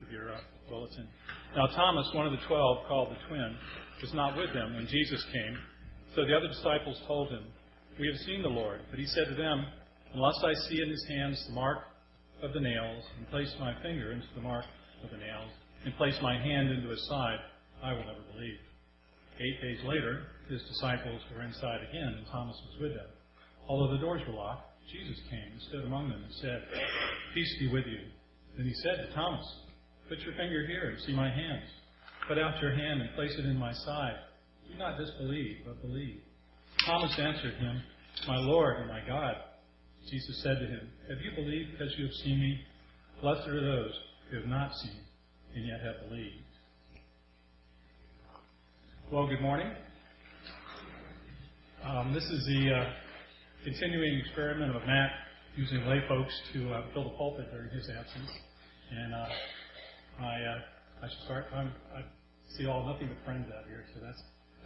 of your bulletin. Now Thomas, one of the 12, called the twin, was not with them when Jesus came. So the other disciples told him, "We have seen the Lord." But he said to them, "Unless I see in his hands the mark of the nails, and place my finger into the mark of the nails, and place my hand into his side, I will never believe." 8 days later, his disciples were inside again, and Thomas was with them. Although the doors were locked, Jesus came and stood among them and said, "Peace be with you." Then he said to Thomas, "Put your finger here and see my hands. Put out your hand and place it in my side. Do not disbelieve, but believe." Thomas answered him, "My Lord and my God." Jesus said to him, "Have you believed because you have seen me? Blessed are those who have not seen and yet have believed." Well, good morning. This is the continuing experiment of Matt using lay folks to fill the pulpit during his absence. And I should start. I see nothing but friends out here, so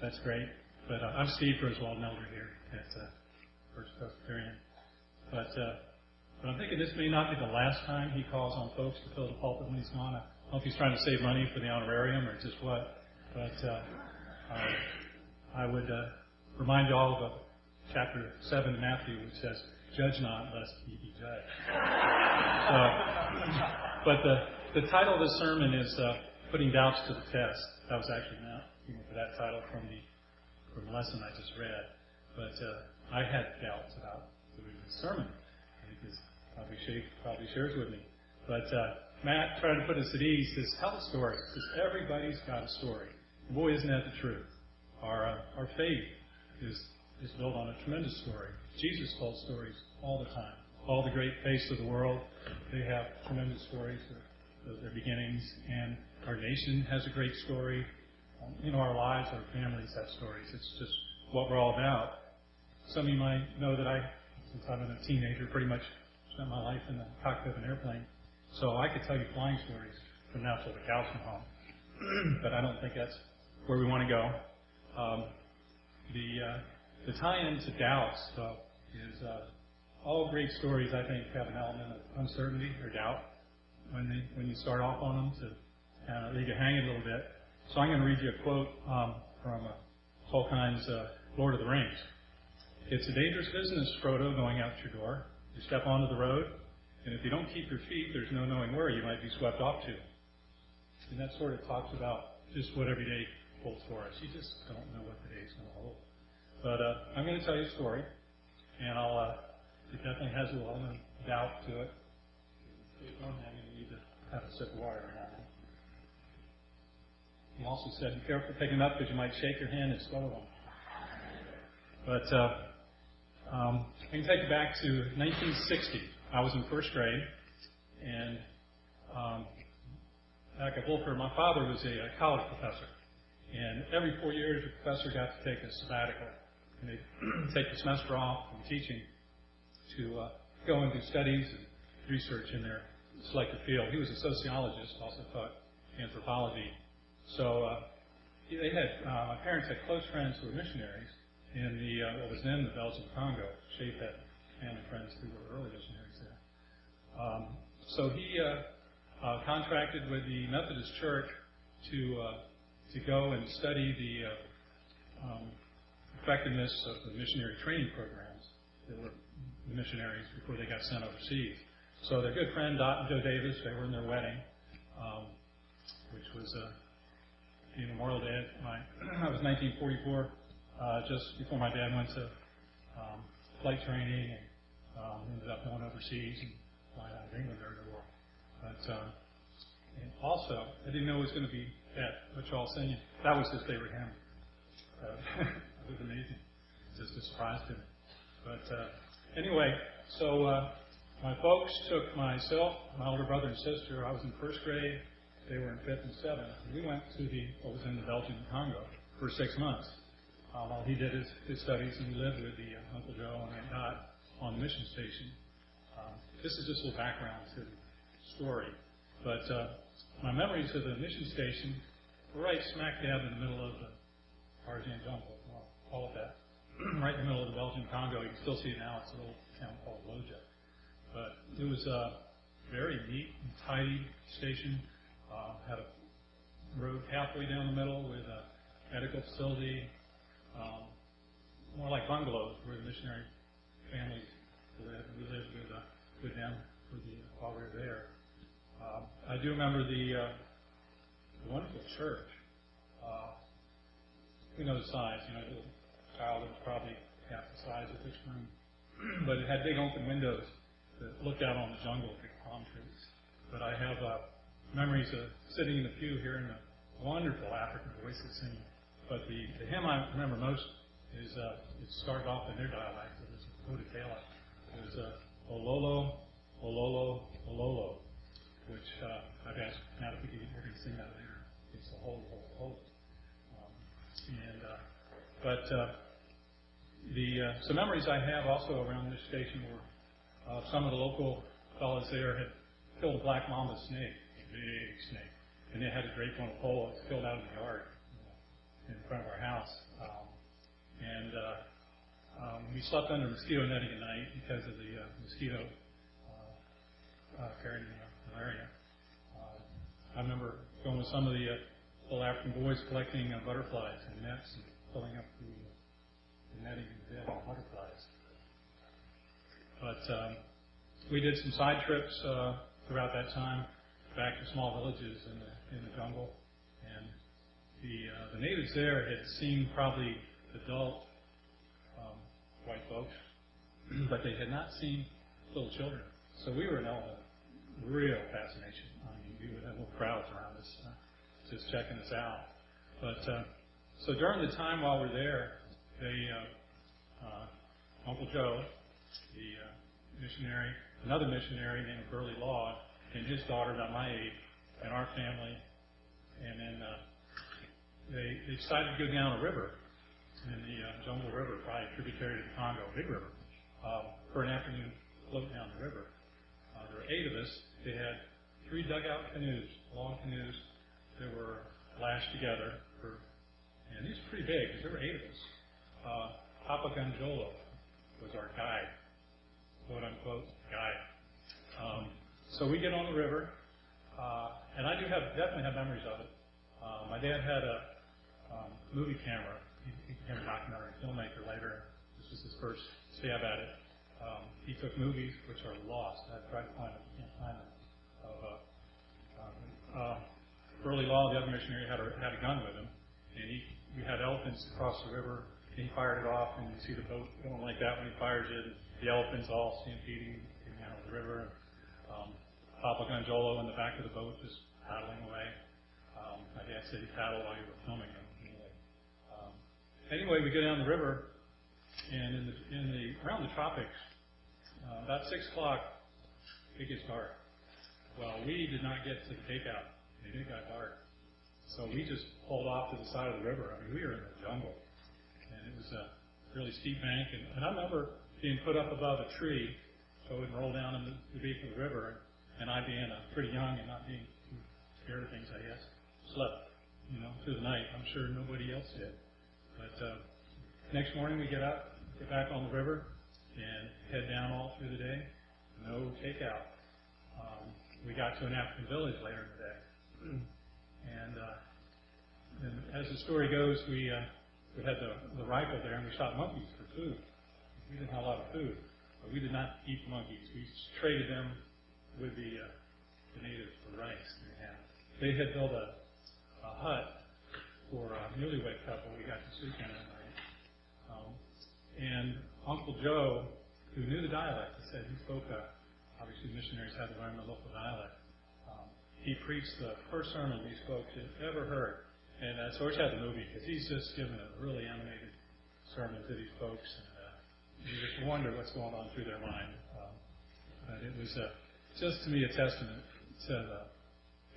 that's great. But I'm Steve Griswold, an elder here at First Presbyterian. But I'm thinking this may not be the last time he calls on folks to fill the pulpit when he's gone. I don't know if he's trying to save money for the honorarium or just what. But I would remind you all of chapter 7 of Matthew, which says, "Judge not, lest ye be judged." But the title of the sermon is "Putting Doubts to the Test." That was actually not for that title from the lesson I just read. But I had doubts about doing this sermon. I think this probably shares with me. But Matt, trying to put us at ease, says, "Tell a story." Because everybody's got a story. And boy, isn't that the truth. Our faith is built on a tremendous story. Jesus told stories all the time. All the great faiths of the world, they have tremendous stories of their beginnings. And our nation has a great story. Our lives, our families have stories. It's just what we're all about. Some of you might know that since I've been a teenager, pretty much spent my life in the cockpit of an airplane. So I could tell you flying stories from now till the cows come home. But I don't think that's where we want to go. The tie-in to doubts, though, is all great stories, I think, have an element of uncertainty or doubt when you start off on them to kind of leave you hanging a little bit. So I'm going to read you a quote from Tolkien's Lord of the Rings. "It's a dangerous business, Frodo, going out your door. You step onto the road, and if you don't keep your feet, there's no knowing where you might be swept off to." And that sort of talks about just what every day holds for us. You just don't know what the day's going to hold. But I'm going to tell you a story, and it definitely has a little element of doubt to it. I'm going to need to have a sip of water right now. He also said, "Be careful picking up because you might shake your hand and swallow them." But I can take you back to 1960. I was in first grade, and back at Wolford, my father was a college professor. And every 4 years, the professor got to take a sabbatical. And they'd take the semester off from teaching to go and do studies and research in their selected field. He was a sociologist, also taught anthropology. So my parents had close friends who were missionaries in what was then the Belgian Congo. Shape had family friends who were early missionaries there. So he contracted with the Methodist Church to go and study the effectiveness of the missionary training programs that were the missionaries before they got sent overseas. So their good friend Dot and Joe Davis, they were in their wedding, which was Memorial Day. That was 1944, just before my dad went to flight training and ended up going overseas and flying out of England during the war. But and also, I didn't know it was going to be that, which I'll send you. That was his favorite hymn. It was amazing. Just a surprise to me. But anyway, so my folks took myself, my older brother and sister. I was in first grade. They were in fifth and seventh. And we went to what was in the Belgian Congo for 6 months while he did his studies, and we lived with Uncle Joe and Aunt Dot on the mission station. This is just a little background to the story. But my memories of the mission station were right smack dab in the middle of the Tarzan jungle, well, call it that. Right in the middle of the Belgian Congo. You can still see it now. It's a little town called Loja. But it was a very neat and tidy station. Had a road halfway down the middle with a medical facility, more like bungalows where the missionary families lived. We lived with them while we were there. I do remember the wonderful church. We know the size. You know, the child was probably half the size of this room, but it had big open windows that looked out on the jungle, big palm trees. But I have memories of sitting in the pew hearing the wonderful African voices singing. But the hymn I remember most is it started off in their dialect. It was a Potapela. It was Ololo, Ololo, Ololo, which I've asked Matt if we're going to sing that later. It's a whole. Some memories I have also around this station were some of the local fellows there had killed a black mamba snake, a big snake, and they had to drape on a pole. It's killed out in the yard in front of our house. We slept under mosquito netting at night because of the mosquito carrying malaria. I remember going with some of the little African boys collecting butterflies and nets and filling up the netting in the bed with butterflies. But we did some side trips throughout that time back to small villages in the jungle, and the natives there had seen probably adult white folks, but they had not seen little children. So we were an element of real fascination. I mean, we would have little crowds around us just checking us out. But so during the time while we're there, Uncle Joe, the missionary, another missionary named Burley Law, and his daughter, about my age, and our family, and then they decided to go down a river, in the Jungle River, probably a tributary to the Congo, big river, for an afternoon float down the river. There were 8 of us. They had 3 dugout canoes, long canoes that were lashed together, and these were pretty big because there were 8 of us. Papa Ganjolo was our guide, quote unquote guide. So we get on the river, and I do definitely have memories of it. My dad had a movie camera. He became a documentary filmmaker later. This was his first stab at it. He took movies which are lost. I tried to find them. Can't find them. Burley Law, the other missionary, had a gun with him, and we had elephants across the river. And he fired it off, and you see the boat going like that when he fires it. The elephants all stampeding down the river. Papa Ganjolo in the back of the boat just paddling away. My dad said he paddled while you were filming him. Anyway, we go down the river, and around the tropics, about 6 o'clock, it gets dark. Well, we did not get to the takeout. It got dark. So we just pulled off to the side of the river. I mean, we were in the jungle. And it was a really steep bank. And I remember being put up above a tree so it would roll down in the beak of the river. And I, being pretty young and not being too scared of things, I guess, slept, through the night. I'm sure nobody else did. But next morning we get up, get back on the river, and head down all through the day. No takeout. We got to an African village later in the day. And as the story goes, we had the rifle there, and we shot monkeys for food. We didn't have a lot of food, but we did not eat the monkeys. We traded them with the natives for rice. They had built a hut for a newlywed couple. We got to sleep in that night. And Uncle Joe, who knew the dialect, he said he spoke, obviously missionaries had to learn the local dialect. He preached the first sermon these folks had ever heard. And so we had the movie, because he's just given a really animated sermon to these folks. And you just wonder what's going on through their mind. But it was just, to me, a testament to the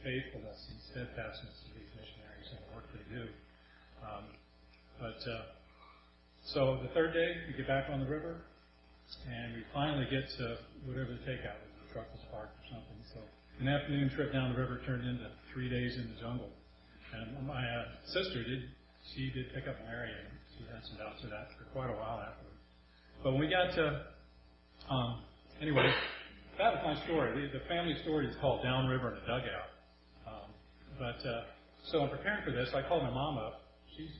faithfulness and steadfastness of these missionaries and the work they do. So the third day, we get back on the river, and we finally get to whatever the takeout was. The truck was parked or something. So an afternoon trip down the river turned into 3 days in the jungle. And my sister did pick up malaria, and she had some bouts of that for quite a while afterwards. But when we got to, anyway, that was my story. The family story is called Downriver in a Dugout. But so in preparing for this, I called my mom up. She's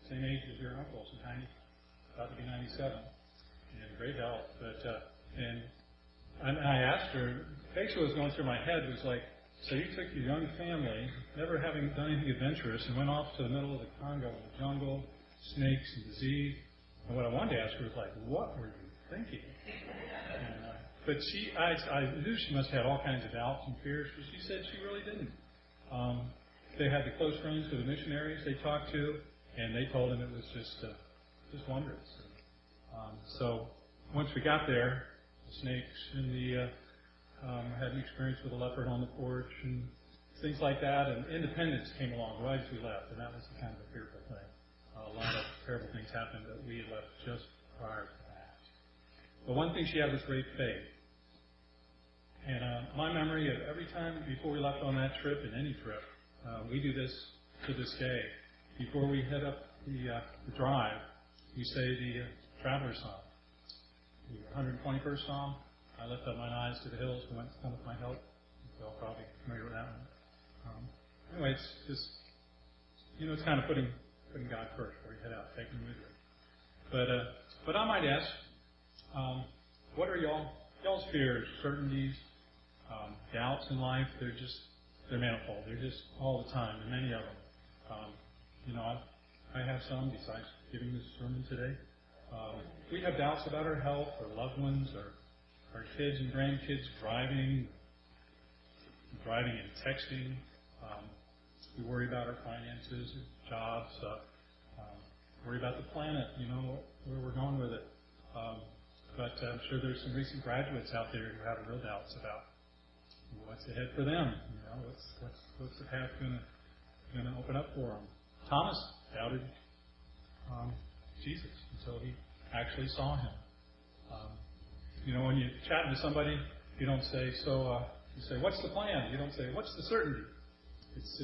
the same age as your uncle, she's about to be 97, and great health. But and I asked her, basically what was going through my head was like, so you took your young family, never having done anything adventurous, and went off to the middle of the Congo in the jungle, snakes and disease. And what I wanted to ask her was like, what were you thinking? And, but I knew she must have had all kinds of doubts and fears, but she said she really didn't. They had the close friends of the missionaries they talked to, and they told them it was just wondrous. So once we got there, the snakes and the had an experience with a leopard on the porch and things like that, and independence came along right as we left, and that was kind of a fearful thing. A lot of terrible things happened that we had left just prior to that. But one thing she had was great faith. And my memory of every time before we left on that trip, and any trip, we do this to this day. Before we head up the drive, we say the Traveler's Psalm. The 121st Psalm. I lift up mine eyes to the hills from whence cometh my help. You're all probably familiar with that one. Anyway, it's just, it's kind of putting God first before you head out, taking him with you. But I might ask, what are y'all's fears, certainties, doubts in life? They're manifold. They're just all the time, and many of them. I have some besides giving this sermon today. We have doubts about our health, our loved ones, our kids and grandkids driving and texting. We worry about our finances, jobs, worry about the planet, where we're going with it. But I'm sure there's some recent graduates out there who have real doubts about what's ahead for them. What's the path going to open up for them? Thomas doubted Jesus until he actually saw him. When you're chatting to somebody, you don't say, you say, what's the plan? You don't say, what's the certainty? It's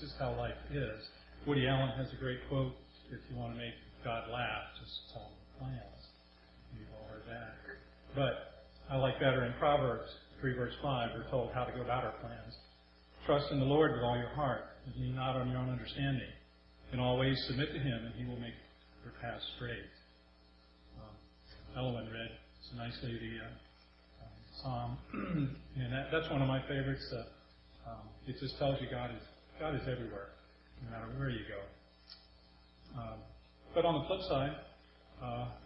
just how life is. Woody Allen has a great quote, if you want to make God laugh, just tell him the plans. You've all heard that. But I like better in Proverbs 3 verse 5, we're told how to go about our plans. Trust in the Lord with all your heart, and lean not on your own understanding. In all ways submit to him, and he will make your path straight. Ellen read so nicely the psalm, and that's one of my favorites. It just tells you God is everywhere, no matter where you go. But on the flip side,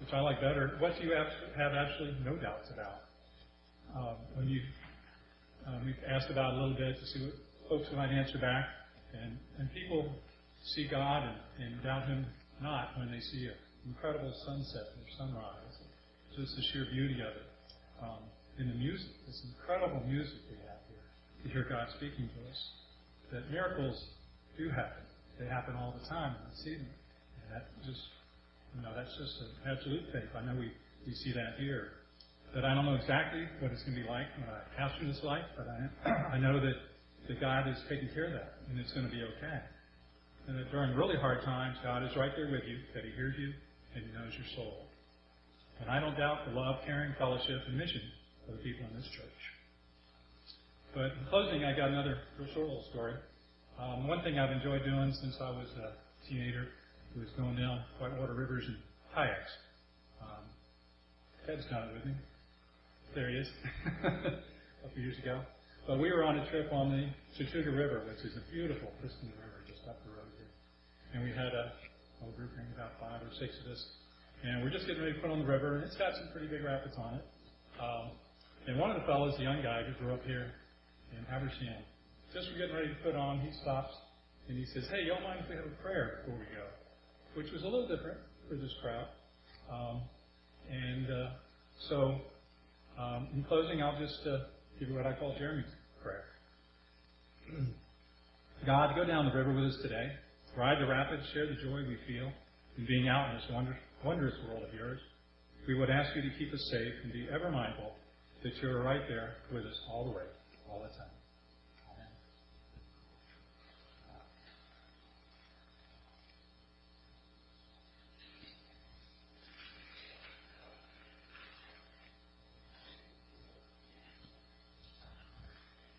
which I like better, what do you have absolutely no doubts about? When we've asked about it a little bit to see what folks might answer back, and people see God and doubt him not when they see an incredible sunset or sunrise, just the sheer beauty of it. In the music, this incredible music we have here, to hear God speaking to us, that miracles do happen. They happen all the time, and we see them. And that just, that's just an absolute faith. I know we see that here. That I don't know exactly what it's going to be like when I pass through this life, but I know that God is taking care of that, and it's going to be okay. And that during really hard times, God is right there with you, that he hears you, and he knows your soul. And I don't doubt the love, caring, fellowship, and mission of the people in this church. But in closing, I got another real short little story. One thing I've enjoyed doing since I was a teenager was going down whitewater rivers in kayaks. Ted's kind of with me. There he is. A few years ago. But we were on a trip on the Chattooga River, which is a beautiful, pristine river just up the road here. And we had a whole group, about 5 or 6 of us. And we're just getting ready to put on the river, and it's got some pretty big rapids on it. And one of the fellows, the young guy who grew up here in Habersham, just we're getting ready to put on, he stops and he says, hey, y'all mind if we have a prayer before we go? Which was a little different for this crowd. So in closing, I'll just give you what I call Jeremy's prayer. God, go down the river with us today. Ride the rapids, share the joy we feel in being out in this wondrous world of yours. We would ask you to keep us safe and be ever mindful that you're right there with us all the way, all the time.